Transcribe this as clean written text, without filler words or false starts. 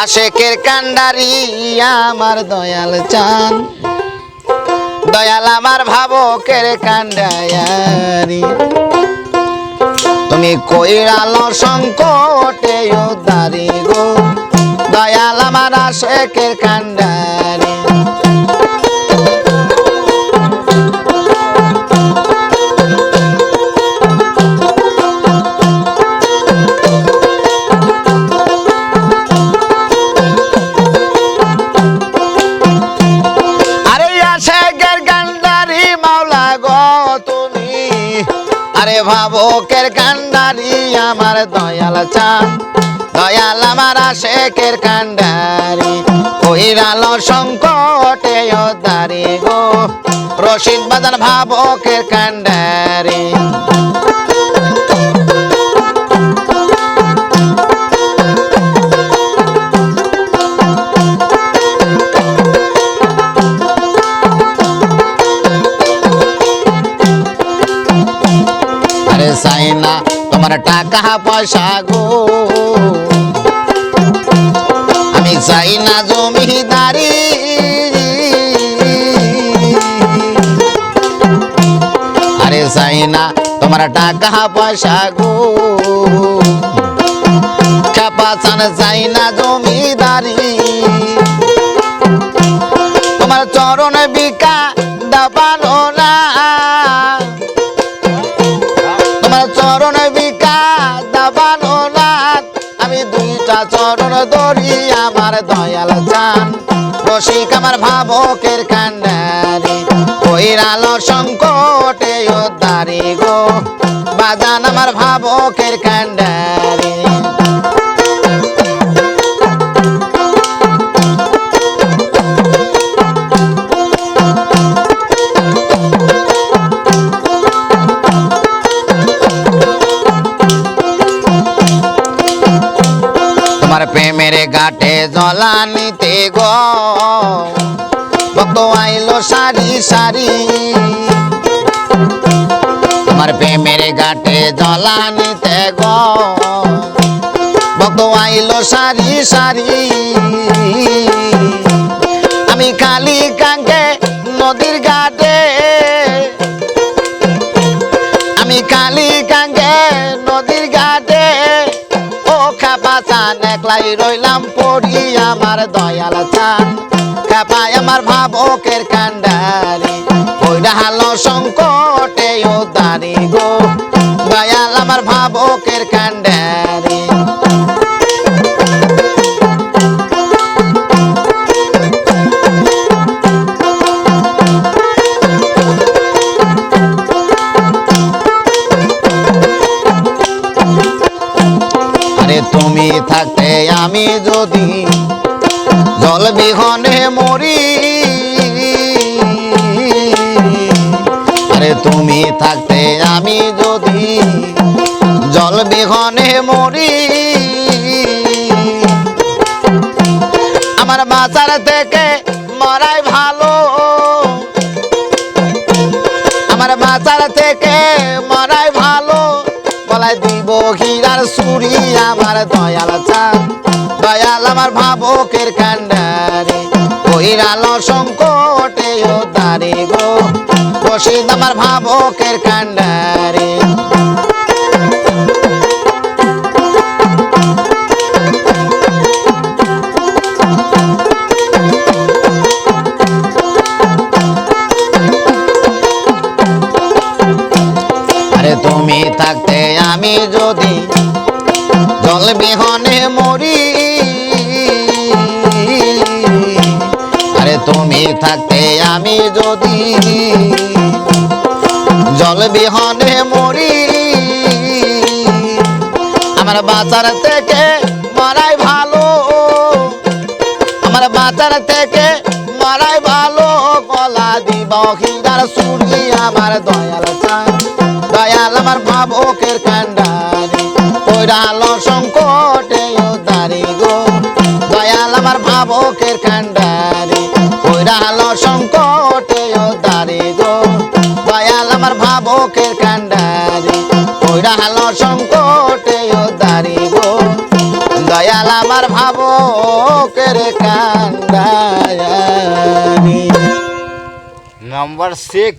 আশেকের কান্ডারি আমার দয়াল চান, দয়াল আমার ভাবকের কান্ডারি। তুমি কইরালো সংকটে উদ্ধারি গো, দয়াল আমার আশেকের কান্ডারি। আরে ভাবকের কান্ডারি আমার দয়াল চান, দয়াল আমার আশেকের কান্ডারি। কইরালো সংকটে উদ্ধারি গো, রশিদ বাজার ভাবকের কান্ডারি। চাই না তোমার টাকা পয়সা গো, আমি চাই না জমিদারি। আরে চাই না তোমার টাকা পয়সা গো, খেপা চান চাই না জমিদারি। তোমার চরণ বিকা দাবানো না, চরণ বিকা দাবানো না। আমি দুইটা চরণ ধরি আমার দয়াল চান, রসিক আমার ভাবকের কান্ডারি। কইরালো সংকটে উদ্ধারি গো, বাজান আমার ভাবকের কান্ডারি। প্রেমের ঘাটে জলানিতে গো, কত আইলো সারি সারি। তোমার প্রেমের ঘাটে জলানিতে গো, কত আইলো সারি সারি। আমি খালি কাঙ্গে নদীর ঘাটে, আমি খালি কাঙ্গে নদীর ঘাটে। চান একলাই রইলাম পড়ি আমার দয়াল চান, খেপায় আমার ভাবকের কান্ডারি। কইরালো সংকটে উদ্ধারি গো, দয়াল আমার ভাবকের কান্ডারি। তুমি থাকতে আমি যদি জল বিহনে মরি, আরে তুমি থাকতে আমি যদি জল বিহনে মরি। আমার বাঁচার থেকে মরাই ভালো, আমার বাঁচার থেকে মরাই ভালো। গলায় দিব হীরার চুরি আমার দয়াল চান, দয়াল আমার ভাবকের কান্ডারি। কইরালো সংকটে উদ্ধারি গো, রশিদ আমার ভাবকের কান্ডারি। তুমি থাকতে আমি যদি জল বিহনে মরি, আরে তুমি থাকতে আমি যদি জল বিহনে মরি। আমার বাঁচার থেকে মরাই ভালো, আমার বাঁচার থেকে মরাই ভালো। গলা দিব হীরার চুরি আমার দয়াল চান, দয়াল আমার ভাবকের কান্ডারি। কইরালো সংকটে উদ্ধারি গো, দয়াল আমার ভাবকের কান্ডারি। কইরালো সংকটে উদ্ধারি গো, দয়াল আমার ভাবকের কান্ডারি। কইরালো সংকটে উদ্ধারি গো, দয়াল আমার ভাবক। বুকের কান্দায়। নাম্বার 6।